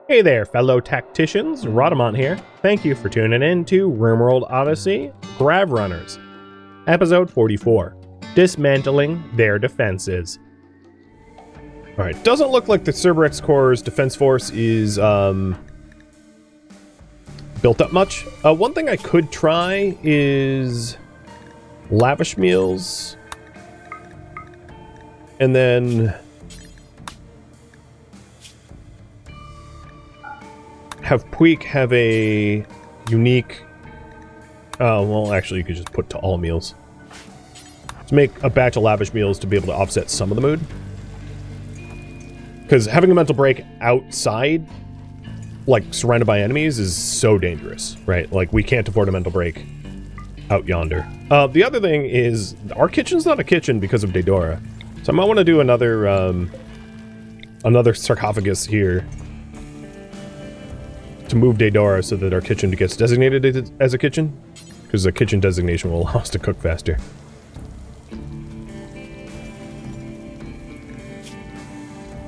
Hey there, fellow tacticians, Rhadamant here. Thank you for tuning in to RimWorld Odyssey Grav Runners, episode 44, Dismantling Their Defenses. Alright, doesn't look like the Cerberus Corps' defense force is built up much. One thing I could try is lavish meals, and then have Puig have a unique... well, actually, you could just put to all meals. Let's make a batch of lavish meals to be able to offset some of the mood. Because having a mental break outside, like, surrounded by enemies, is so dangerous, right? Like, we can't afford a mental break out yonder. The other thing is, our kitchen's not a kitchen because of Daedora. So I might want to do another, another sarcophagus here to move Daedora so that our kitchen gets designated as a kitchen, because the kitchen designation will allow us to cook faster.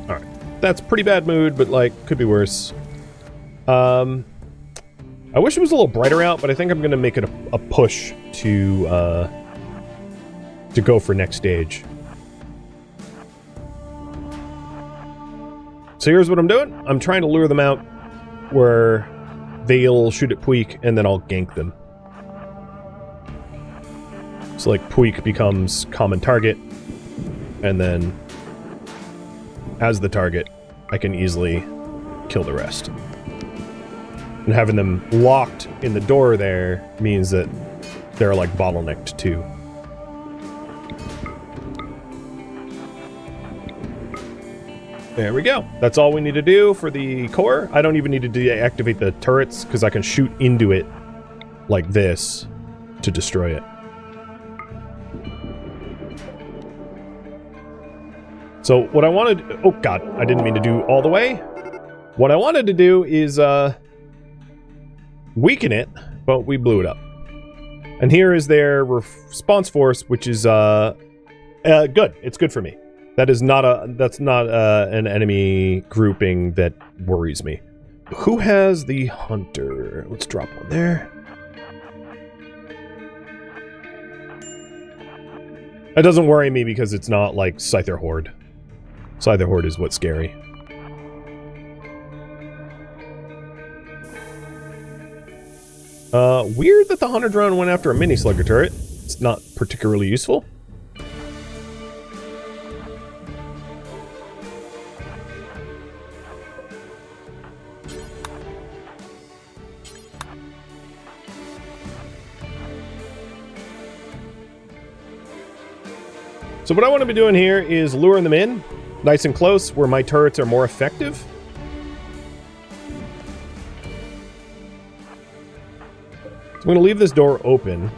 Alright, that's pretty bad mood, but like, could be worse. I wish it was a little brighter out, but I think I'm gonna make it a push to go for next stage. So here's what I'm doing. I'm trying to lure them out where they'll shoot at Puig, and then I'll gank them. So, like, Puig becomes common target, and then, as the target, I can easily kill the rest. And having them locked in the door there means that they're, like, bottlenecked, too. There we go. That's all we need to do for the core. I don't even need to deactivate the turrets, because I can shoot into it like this to destroy it. So what I wanted... Oh god, I didn't mean to do all the way. What I wanted to do is weaken it, but we blew it up. And here is their response force, which is good. It's good for me. That's not an enemy grouping that worries me. Who has the hunter? Let's drop one there. That doesn't worry me because it's not like Scyther Horde. Scyther Horde is what's scary. Weird that the hunter drone went after a mini slugger turret. It's not particularly useful. So what I want to be doing here is luring them in, nice and close, where my turrets are more effective. So I'm going to leave this door open,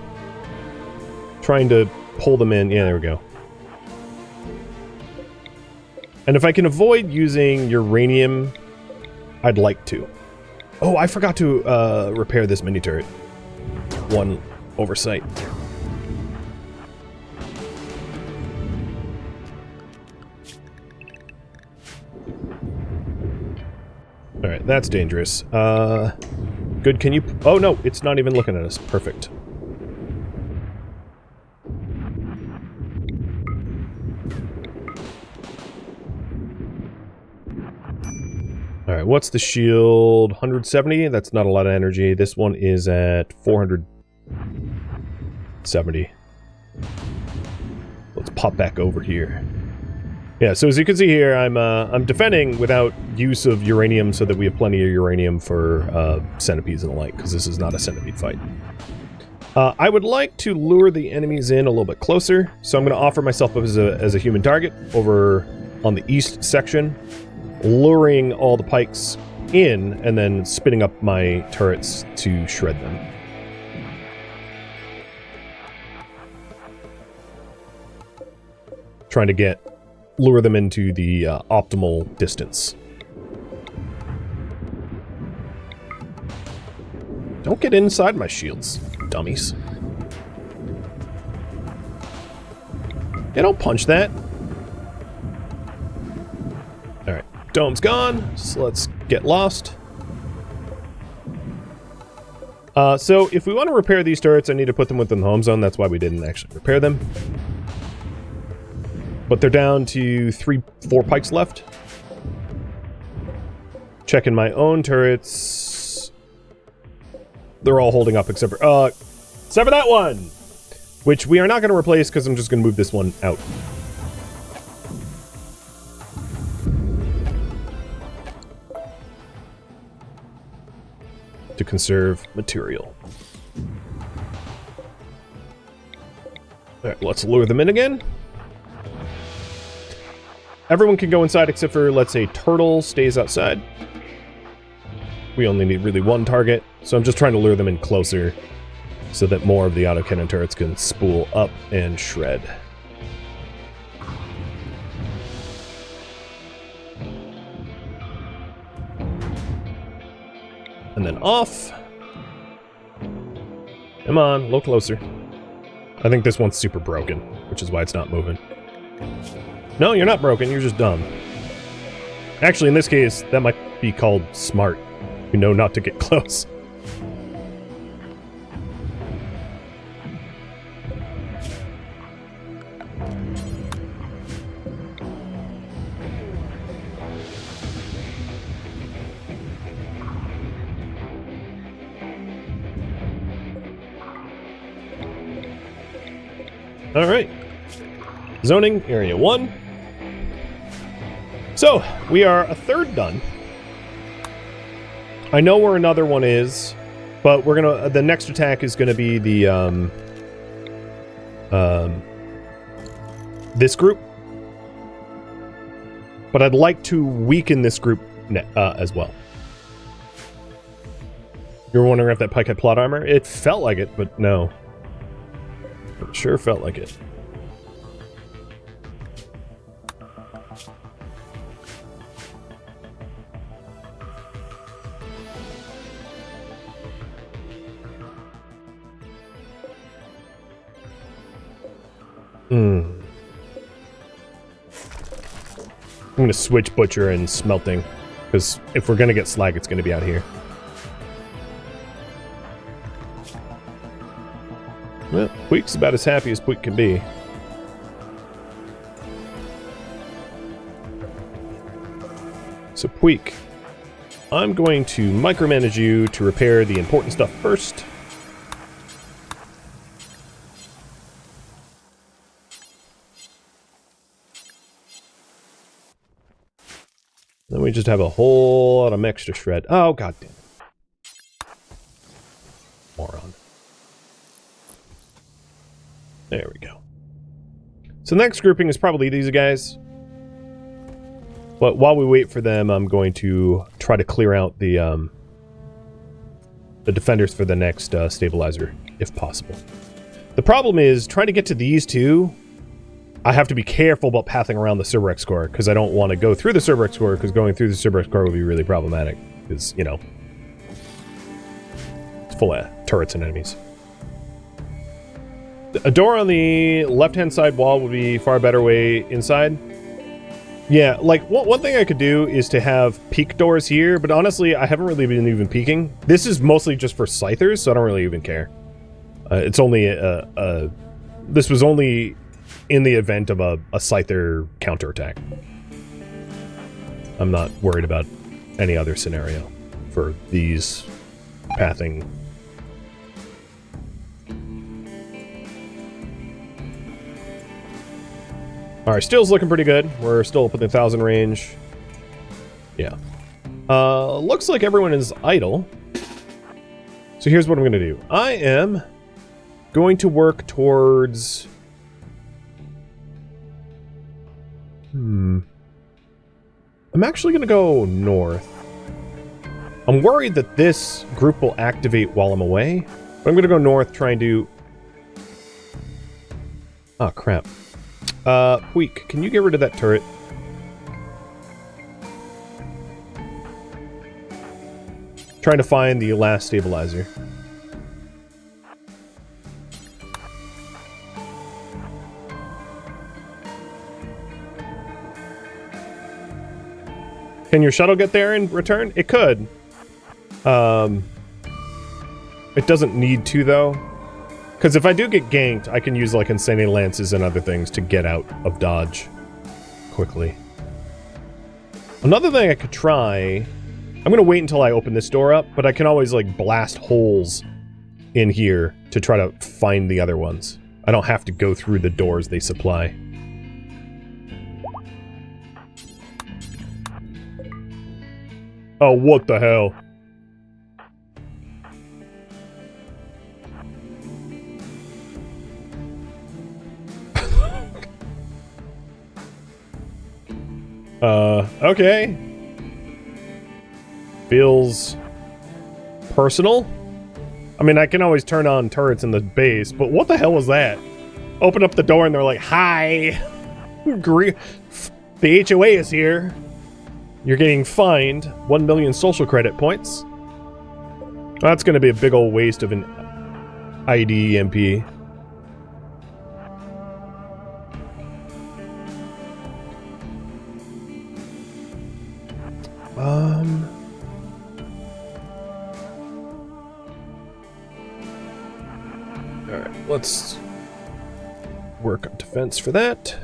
trying to pull them in. Yeah, there we go. And if I can avoid using uranium, I'd like to. Oh, I forgot to repair this mini turret. One oversight. Alright, that's dangerous. Good, can you... Oh, no, it's not even looking at us. Perfect. Alright, what's the shield? 170? That's not a lot of energy. This one is at 470. Let's pop back over here. Yeah, so as you can see here, I'm defending without use of uranium so that we have plenty of uranium for centipedes and the like, because this is not a centipede fight. I would like to lure the enemies in a little bit closer, so I'm going to offer myself up as a human target over on the east section, luring all the pikes in, and then spinning up my turrets to shred them. Trying to lure them into the optimal distance. Don't get inside my shields, dummies. They don't punch that. Alright, dome's gone, so let's get lost. So if we want to repair these turrets, I need to put them within the home zone. That's why we didn't actually repair them. But they're down to 4 pikes left. Checking my own turrets. They're all holding up except for that one! Which we are not going to replace because I'm just going to move this one out. To conserve material. Alright, let's lure them in again. Everyone can go inside except for, let's say, Turtle stays outside. We only need really one target, so I'm just trying to lure them in closer so that more of the autocannon turrets can spool up and shred. And then off. Come on, a little closer. I think this one's super broken, which is why it's not moving. No, you're not broken, you're just dumb. Actually, in this case, that might be called smart. You know not to get close. Alright. Zoning, Area 1. So, we are a third done. I know where another one is, but we're gonna... the next attack is gonna be the, this group. But I'd like to weaken this group as well. You were wondering if that pike had plot armor? It felt like it, but no. It sure felt like it. I'm gonna switch Butcher and Smelting, because if we're gonna get slag, it's gonna be out here. Well, Puig's about as happy as Puig can be. So Puig, I'm going to micromanage you to repair the important stuff first. Then we just have a whole lot of mechs to shred. Oh, god damn it. Moron. There we go. So the next grouping is probably these guys. But while we wait for them, I'm going to try to clear out the defenders for the next stabilizer, if possible. The problem is, trying to get to these two, I have to be careful about pathing around the Cerberus core, because I don't want to go through the Cerberus core, because going through the Cerberus core would be really problematic, because, you know, it's full of turrets and enemies. A door on the left-hand side wall would be far better way inside. Yeah, like, one thing I could do is to have peek doors here, but honestly, I haven't really been even peeking. This is mostly just for Scythers, so I don't really even care. It's only this was only in the event of a Scyther counterattack. I'm not worried about any other scenario for these pathing. Alright, still's looking pretty good. We're still up in the 1,000 range. Yeah. Looks like everyone is idle. So here's what I'm gonna do. I am going to work towards... I'm actually gonna go north. I'm worried that this group will activate while I'm away. But I'm gonna go north, trying to... Oh, crap. Puig, can you get rid of that turret? Trying to find the last stabilizer. Can your shuttle get there in return? It could. It doesn't need to, though. Because if I do get ganked, I can use, like, Insanity Lances and other things to get out of dodge quickly. Another thing I could try... I'm going to wait until I open this door up, but I can always, like, blast holes in here to try to find the other ones. I don't have to go through the doors they supply. Oh, what the hell? Okay. Feels personal. I mean, I can always turn on turrets in the base, but what the hell was that? Open up the door and they're like, hi! The HOA is here. You're getting fined 1 million social credit points. That's going to be a big old waste of an ID MP. Alright, let's work on defense for that.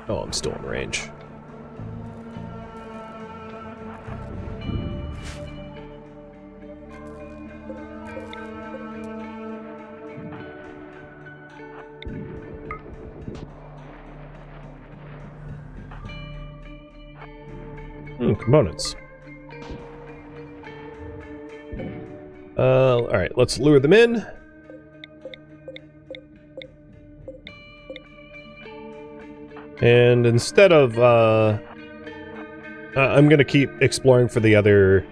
Oh, I'm still in range. Components. Alright, let's lure them in. And instead of, I'm gonna keep exploring for the other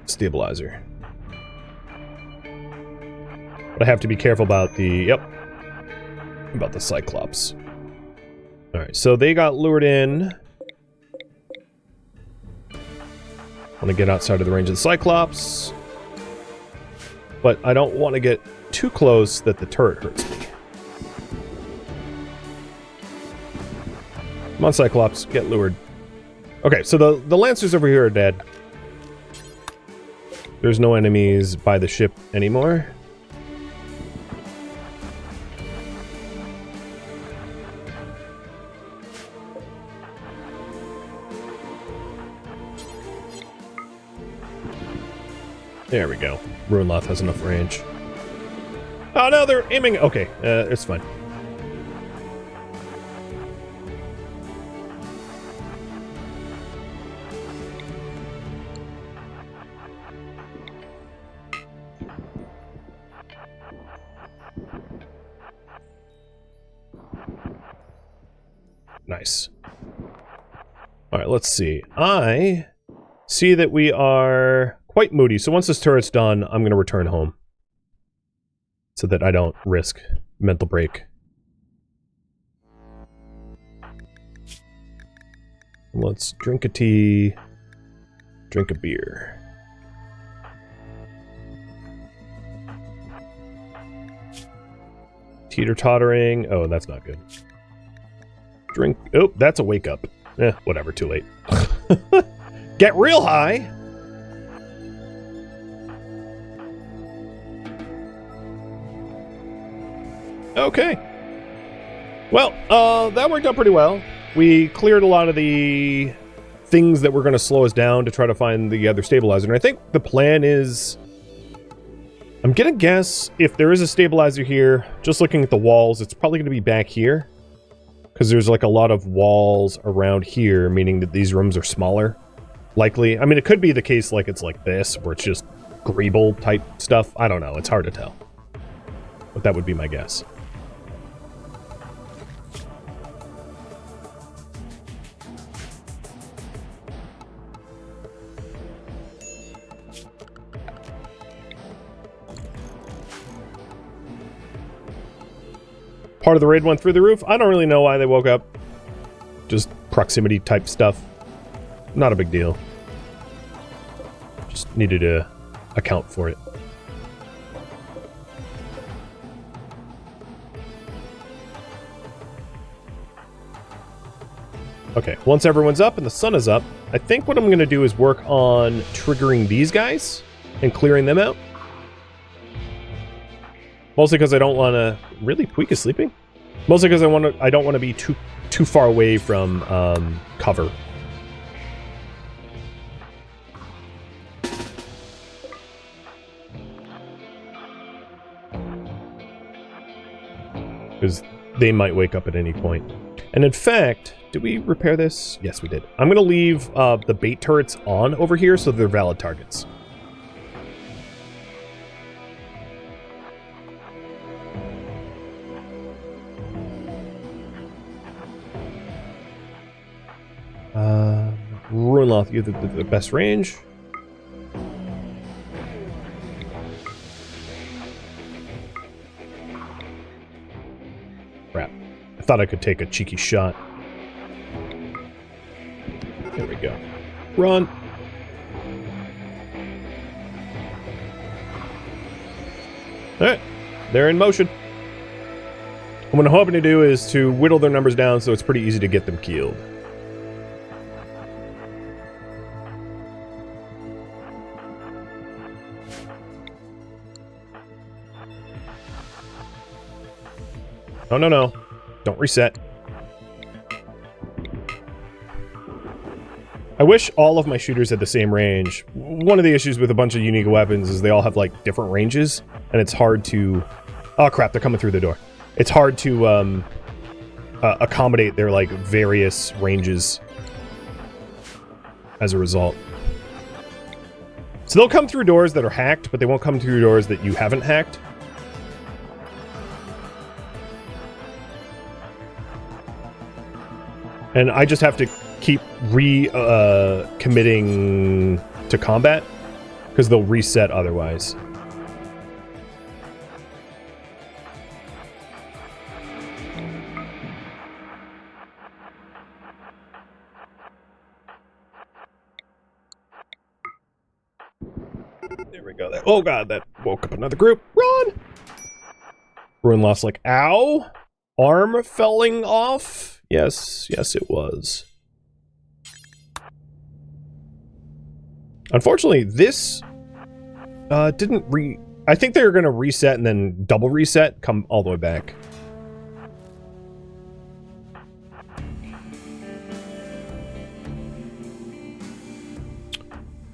stabilizer. But I have to be careful about the, about the Cyclops. Alright, so they got lured in. I want to get outside of the range of the Cyclops. But I don't want to get too close that the turret hurts me. Come on, Cyclops, get lured. Okay, so the Lancers over here are dead. There's no enemies by the ship anymore. There we go. Ruinloth has enough range. Oh no, they're aiming. Okay, it's fine. Nice. Alright, let's see. I see that we are quite moody, so once this turret's done, I'm going to return home. So that I don't risk mental break. Let's drink a tea, drink a beer. Teeter-tottering. Oh, that's not good. Drink. Oh, that's a wake up. Whatever, too late. Get real high! Okay. Well, that worked out pretty well. We cleared a lot of the things that were going to slow us down to try to find the other stabilizer. And I think the plan is... I'm going to guess if there is a stabilizer here, just looking at the walls, it's probably going to be back here. Because there's like a lot of walls around here, meaning that these rooms are smaller. Likely. I mean, it could be the case like it's like this, where it's just Greeble type stuff. I don't know. It's hard to tell. But that would be my guess. Part of the raid went through the roof. I don't really know why they woke up. Just proximity type stuff. Not a big deal. Just needed to account for it. Okay, once everyone's up and the sun is up, I think what I'm going to do is work on triggering these guys and clearing them out. Mostly because I don't want to... Really? Puik is sleeping? Mostly because I don't want to be too far away from cover. Because they might wake up at any point. And in fact, did we repair this? Yes, we did. I'm going to leave the bait turrets on over here so they're valid targets. Ruinloth, you have the best range. Crap. I thought I could take a cheeky shot. There we go. Run! Alright, they're in motion. And what I'm hoping to do is to whittle their numbers down so it's pretty easy to get them keeled. Oh, no, no. Don't reset. I wish all of my shooters had the same range. One of the issues with a bunch of unique weapons is they all have, like, different ranges, and it's hard to... Oh, crap, they're coming through the door. It's hard to, accommodate their, like, various ranges as a result. So they'll come through doors that are hacked, but they won't come through doors that you haven't hacked. And I just have to keep committing to combat, because they'll reset otherwise. There we go. Oh god, that woke up another group. Run! Ruinloft's like, ow! Arm falling off? Yes, yes it was. Unfortunately, this didn't I think they were going to reset and then double reset, come all the way back.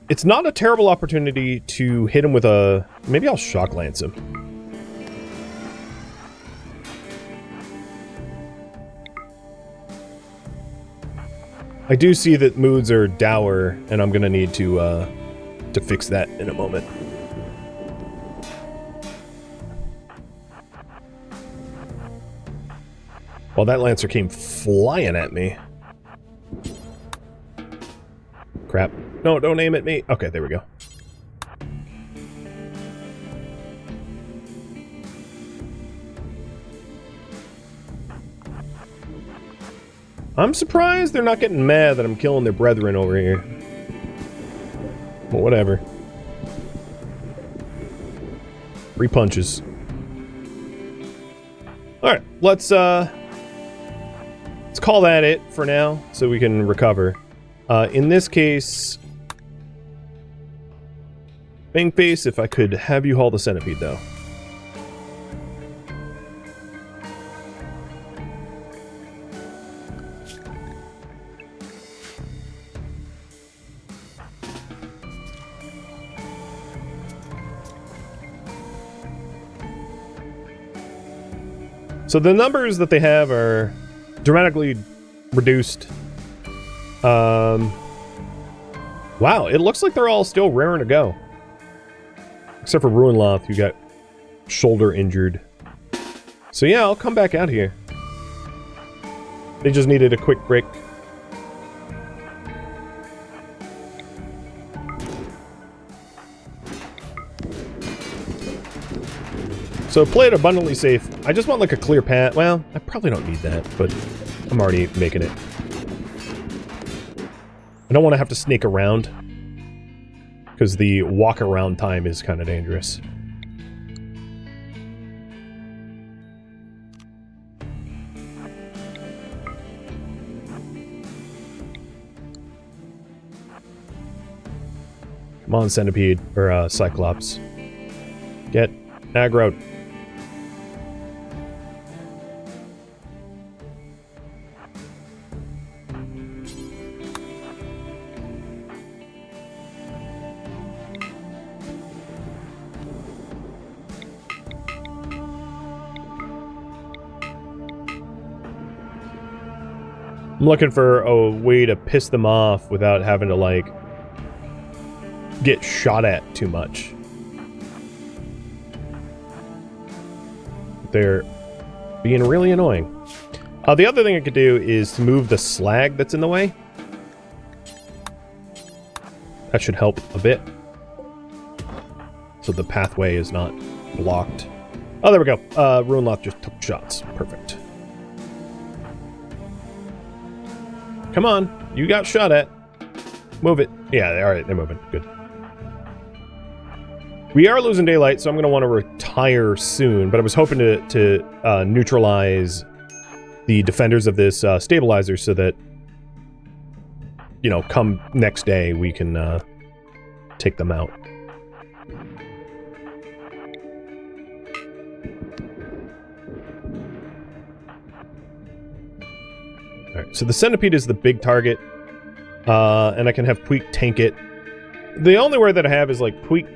It's not a terrible opportunity to hit him with a... Maybe I'll shock lance him. I do see that moods are dour, and I'm gonna need to fix that in a moment. Well, that Lancer came flying at me. Crap. No, don't aim at me. Okay, there we go. I'm surprised they're not getting mad that I'm killing their brethren over here. Well, whatever. 3 punches. Alright, let's call that it for now, so we can recover. In this case... Bangface, if I could have you haul the centipede, though. So the numbers that they have are dramatically reduced. Wow, it looks like they're all still raring to go. Except for Ruinloth, who got shoulder injured. So yeah, I'll come back out here. They just needed a quick break. So play it abundantly safe. I just want like a clear path. Well, I probably don't need that, but I'm already making it. I don't want to have to snake around. because the walk around time is kind of dangerous. Come on, Centipede, or Cyclops. Get aggroed. I'm looking for a way to piss them off without having to, like, get shot at too much. They're being really annoying. The other thing I could do is to move the slag that's in the way. That should help a bit. So the pathway is not blocked. Oh, there we go. Ruin Lock just took shots. Perfect. Come on. You got shot at. Move it. Yeah, alright, they're moving. Good. We are losing daylight, so I'm going to want to retire soon, but I was hoping to neutralize the defenders of this stabilizer so that, you know, come next day we can take them out. Alright, so the centipede is the big target, and I can have Puig tank it. The only word that I have is, like, Puig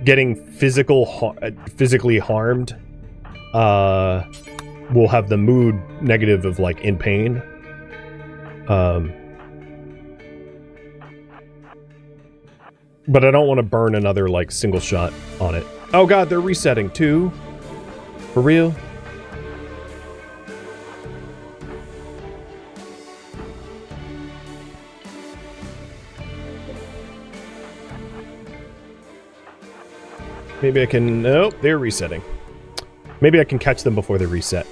getting physically harmed will have the mood negative of, like, in pain. But I don't want to burn another, like, single shot on it. Oh god, they're resetting too? For real? Maybe I can... Nope, they're resetting. Maybe I can catch them before they reset.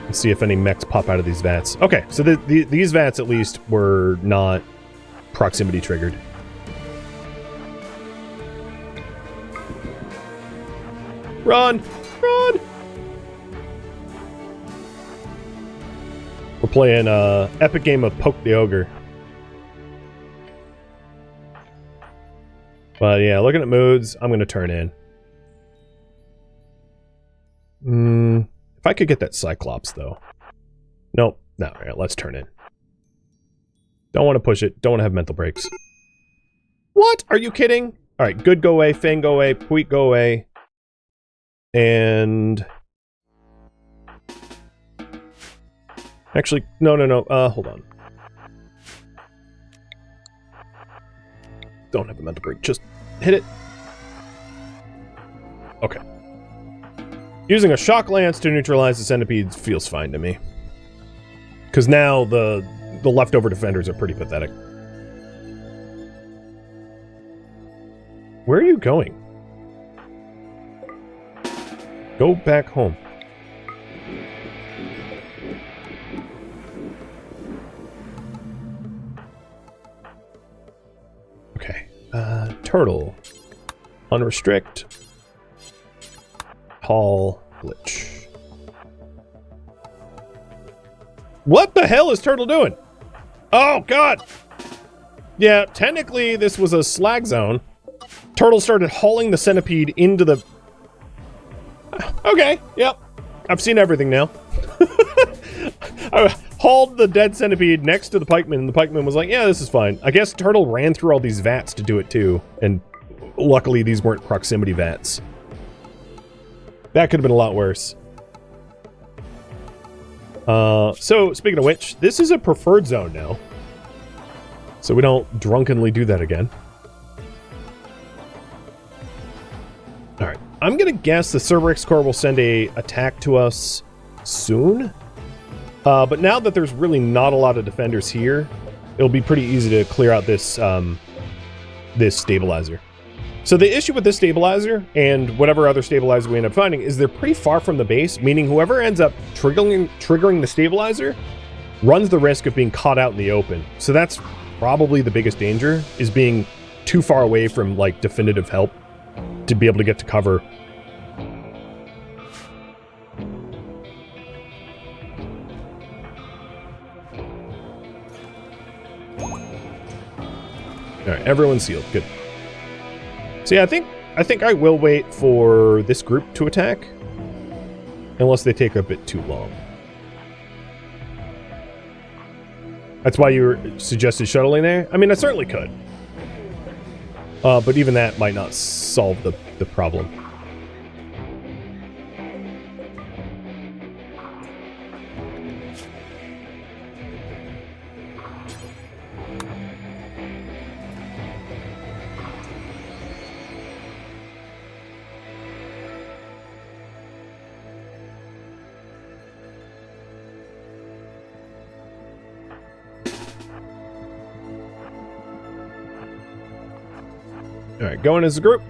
Let's see if any mechs pop out of these vats. Okay, so these vats at least were not proximity triggered. Run! Run! We're playing an epic game of Poke the Ogre. But yeah, looking at moods, I'm going to turn in. If I could get that Cyclops, though. Nope. No, all right, let's turn in. Don't want to push it. Don't want to have mental breaks. What? Are you kidding? All right, good go away. Fang go away. Puig go away. And... Actually, no. Hold on. Don't have a mental break. Just hit it. Okay. Using a shock lance to neutralize the centipedes feels fine to me. Because now the leftover defenders are pretty pathetic. Where are you going? Go back home. Okay. Turtle. Unrestrict. Haul. Glitch. What the hell is Turtle doing? Oh, God! Yeah, technically this was a slag zone. Turtle started hauling the centipede into the... Okay, yep. I've seen everything now. I hauled the dead centipede next to the pikeman, and the pikeman was like, yeah, this is fine. I guess Turtle ran through all these vats to do it too, and luckily these weren't proximity vats. That could have been a lot worse. So, speaking of which, this is a preferred zone now. So we don't drunkenly do that again. Alright, I'm gonna guess the Cerberus Corps will send a attack to us soon. But now that there's really not a lot of defenders here, it'll be pretty easy to clear out this, this stabilizer. So the issue with this stabilizer and whatever other stabilizer we end up finding is they're pretty far from the base, meaning whoever ends up triggering the stabilizer runs the risk of being caught out in the open. So that's probably the biggest danger, is being too far away from like definitive help to be able to get to cover. All right, everyone's sealed. Good. So yeah, I think I will wait for this group to attack, unless they take a bit too long. That's why you suggested shuttling there? I mean, I certainly could. But even that might not solve the problem. Alright, going as a group.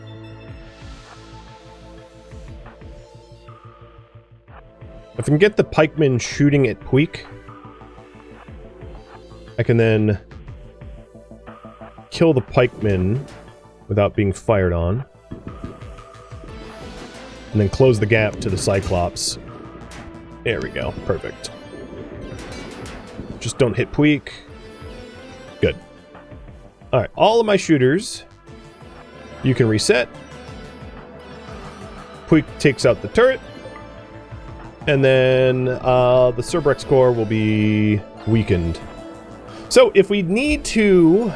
If I can get the pikemen shooting at Puig, I can then kill the pikemen without being fired on. And then close the gap to the Cyclops. There we go. Perfect. Just don't hit Puig. Good. Alright, all of my shooters... You can reset. Puig takes out the turret. And then the Cerberus core will be weakened. So if we need to...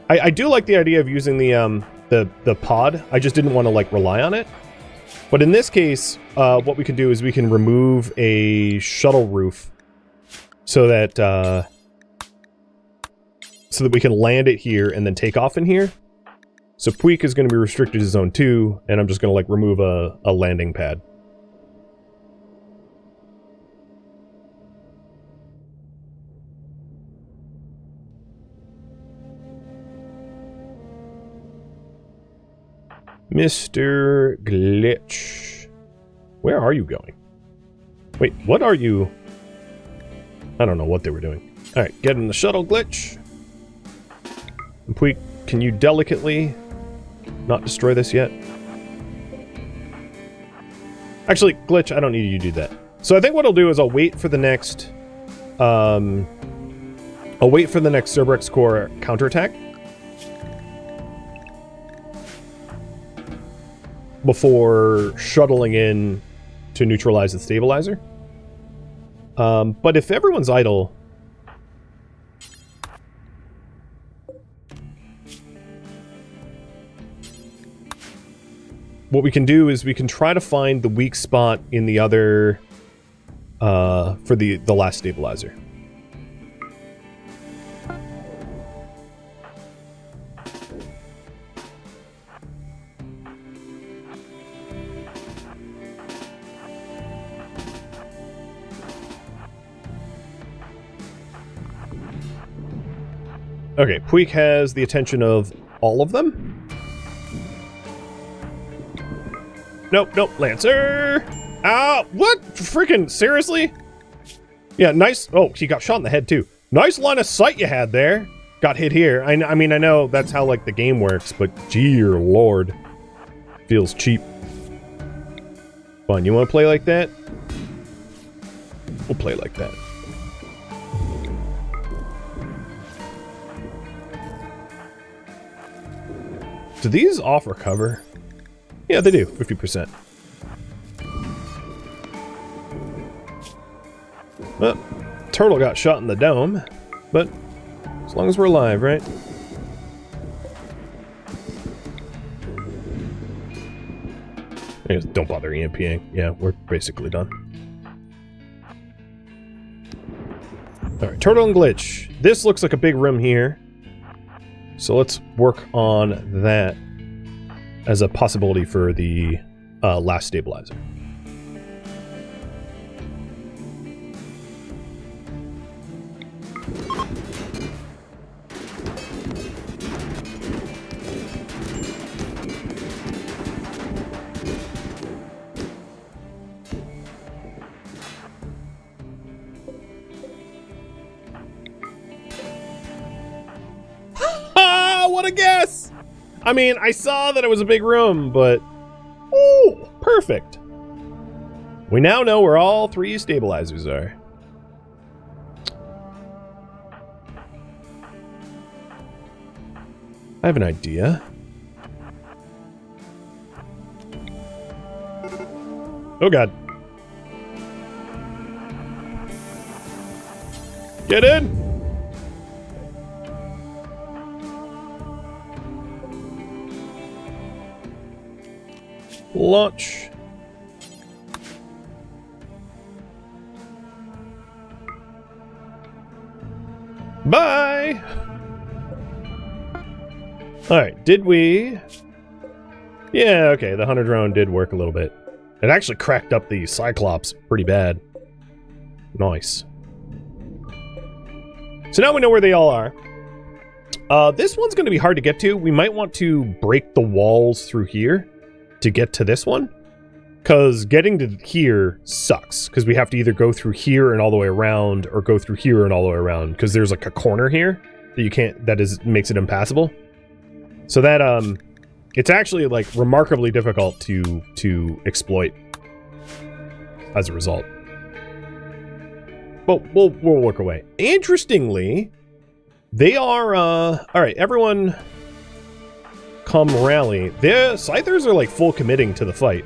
I do like the idea of using the pod. I just didn't want to like rely on it. But in this case, what we can do is we can remove a shuttle roof so that we can land it here and then take off in here. So Puig is going to be restricted to Zone 2, and I'm just going to, like, remove a landing pad. Mr. Glitch. Where are you going? Wait, what are you... I don't know what they were doing. Alright, get in the shuttle, Glitch. And Puig, can you delicately... not destroy this yet? Actually, Glitch, I don't need you to do that. So I think what I'll do is I'll wait for the next... I'll wait for the next Cerberus core counterattack. Before shuttling in to neutralize the stabilizer. But if everyone's idle... What we can do is we can try to find the weak spot in the other, for the last stabilizer. Okay, Puig has the attention of all of them. Nope, nope, Lancer! Ah, what? Freaking, seriously? Yeah, nice. Oh, he got shot in the head, too. Nice line of sight you had there. Got hit here. I mean, I know that's how, like, the game works, but dear lord. Feels cheap. Fine, you want to play like that? We'll play like that. Do these offer cover? Yeah, they do. 50%. Well, Turtle got shot in the dome, but as long as we're alive, right? Anyways, don't bother EMPing. Yeah, we're basically done. Alright, Turtle and Glitch. This looks like a big room here. So let's work on that as a possibility for the last stabilizer. what a guess! I mean, I saw that it was a big room, but... Ooh, perfect. We now know where all 3 stabilizers are. I have an idea. Oh god. Get in! Launch. Bye! Alright, did we... Yeah, okay, the hunter drone did work a little bit. It actually cracked up the Cyclops pretty bad. Nice. So now we know where they all are. This one's going to be hard to get to. We might want to break the walls through here to get to this one. Because getting to here sucks. Because we have to either go through here and all the way around, or go through here and all the way around. Because there's like a corner here that you can't, makes it impassable. So that, it's actually like remarkably difficult to exploit as a result. But we'll work away. Interestingly, they are, alright, everyone come rally. The Scythers are like full committing to the fight.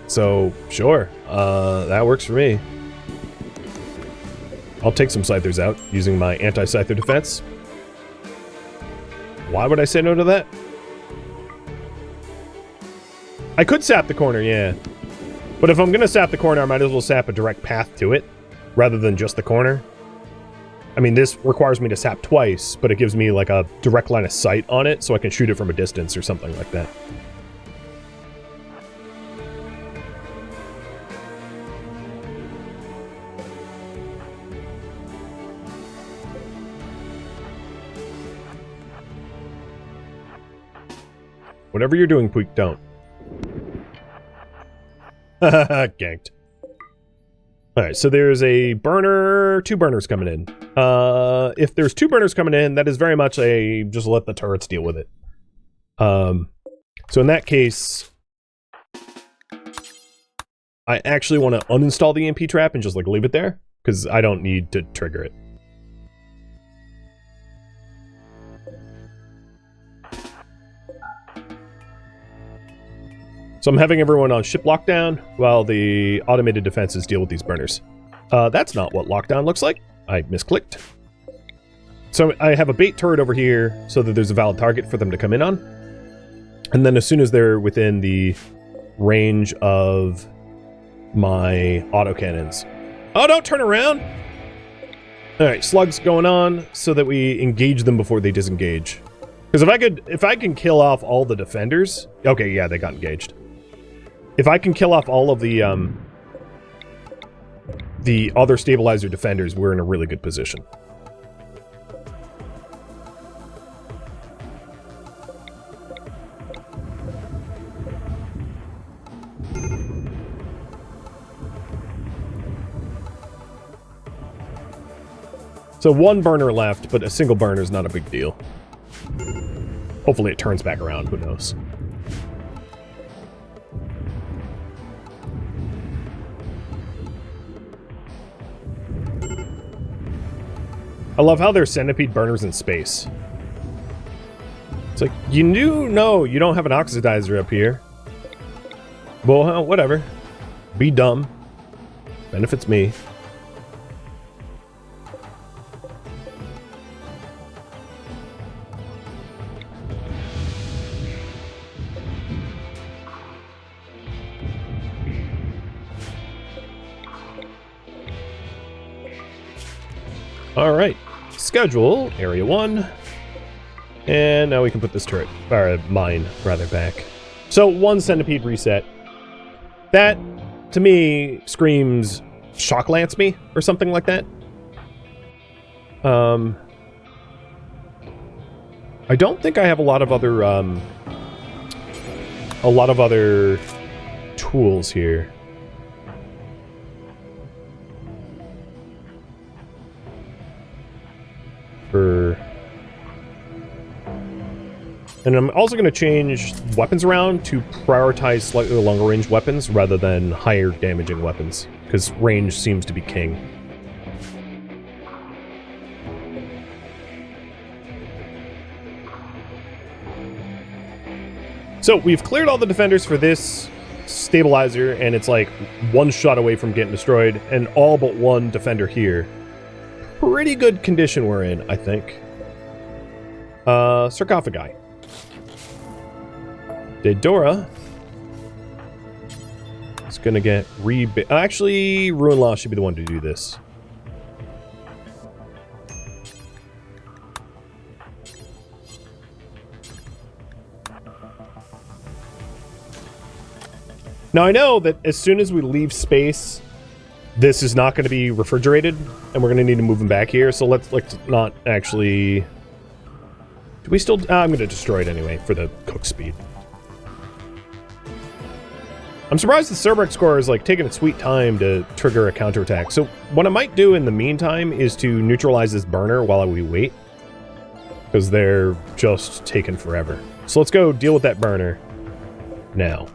So, sure, that works for me. I'll take some Scythers out using my anti-Scyther defense. Why would I say no to that? I could sap the corner, yeah. But if I'm gonna sap the corner, I might as well sap a direct path to it, rather than just the corner. I mean, this requires me to sap twice, but it gives me like a direct line of sight on it, so I can shoot it from a distance or something like that. Whatever you're doing, Puik, don't. Ganked. Alright, so there's a burner, 2 burners coming in. If there's 2 burners coming in, that is very much a just let the turrets deal with it. So in that case, I actually want to uninstall the EMP trap and just like leave it there, because I don't need to trigger it. So I'm having everyone on ship lockdown while the automated defenses deal with these burners. That's not what lockdown looks like. I misclicked. So I have a bait turret over here so that there's a valid target for them to come in on. And then as soon as they're within the range of my autocannons. Oh, don't turn around! Alright, slugs going on so that we engage them before they disengage. Because if I can kill off all the defenders... Okay, yeah, they got engaged. If I can kill off all of the other stabilizer defenders, we're in a really good position. So 1 burner left, but a single burner is not a big deal. Hopefully it turns back around, who knows. I love how there's centipede burners in space. It's like, you do know you don't have an oxidizer up here. Well, whatever. Be dumb. Benefits me. Alright. Schedule, area 1. And now we can put this turret, or mine, rather, back. So, 1 centipede reset. That, to me, screams shock lance me, or something like that. I don't think I have a lot of other tools here. For And I'm also going to change weapons around to prioritize slightly longer range weapons rather than higher damaging weapons, because range seems to be king. So we've cleared all the defenders for this stabilizer, and it's like one shot away from getting destroyed, and all but one defender here. Pretty good condition we're in, I think. Sarcophagi. Daedora is gonna get actually, Ruin Law should be the one to do this. Now I know that as soon as we leave space, this is not going to be refrigerated, and we're going to need to move them back here. So let's not actually. Do we still? I'm going to destroy it anyway for the cook speed. I'm surprised the Cerberus score is like taking its sweet time to trigger a counterattack. So what I might do in the meantime is to neutralize this burner while we wait, because they're just taking forever. So let's go deal with that burner now.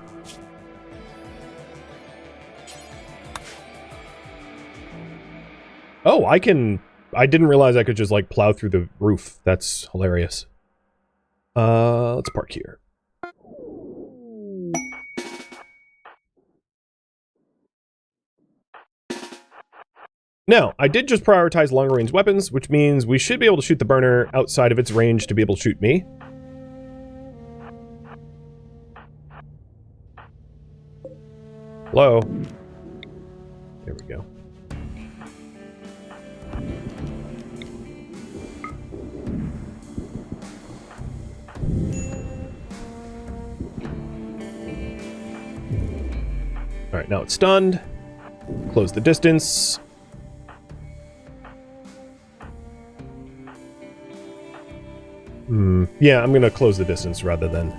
Oh, I didn't realize I could just like plow through the roof. That's hilarious. Let's park here. Now, I did just prioritize longer range weapons, which means we should be able to shoot the burner outside of its range to be able to shoot me. Hello? There we go. Alright, now it's stunned. Close the distance. Yeah, I'm gonna close the distance rather than...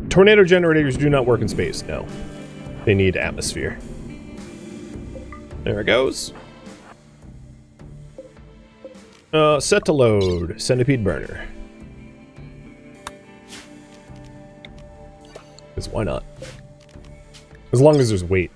Tornado generators do not work in space, no. They need atmosphere. There it goes. Set to load. Centipede burner. Because why not? As long as there's weight.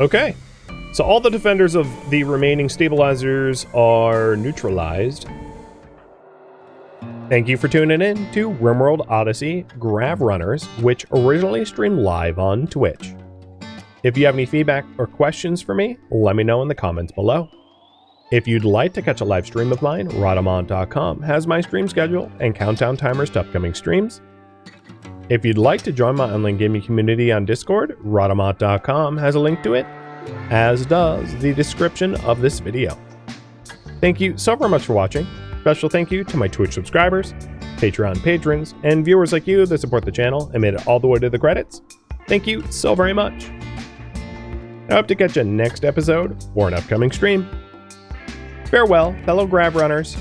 Okay, so all the defenders of the remaining stabilizers are neutralized. Thank you for tuning in to RimWorld Odyssey Grav Runners, which originally streamed live on Twitch. If you have any feedback or questions for me, let me know in the comments below. If you'd like to catch a live stream of mine, Rhadamant.com has my stream schedule and countdown timers to upcoming streams. If you'd like to join my online gaming community on Discord, Rhadamant.com has a link to it, as does the description of this video. Thank you so very much for watching. Special thank you to my Twitch subscribers, Patreon patrons, and viewers like you that support the channel and made it all the way to the credits. Thank you so very much. I hope to catch you next episode or an upcoming stream. Farewell, fellow Grav Runners.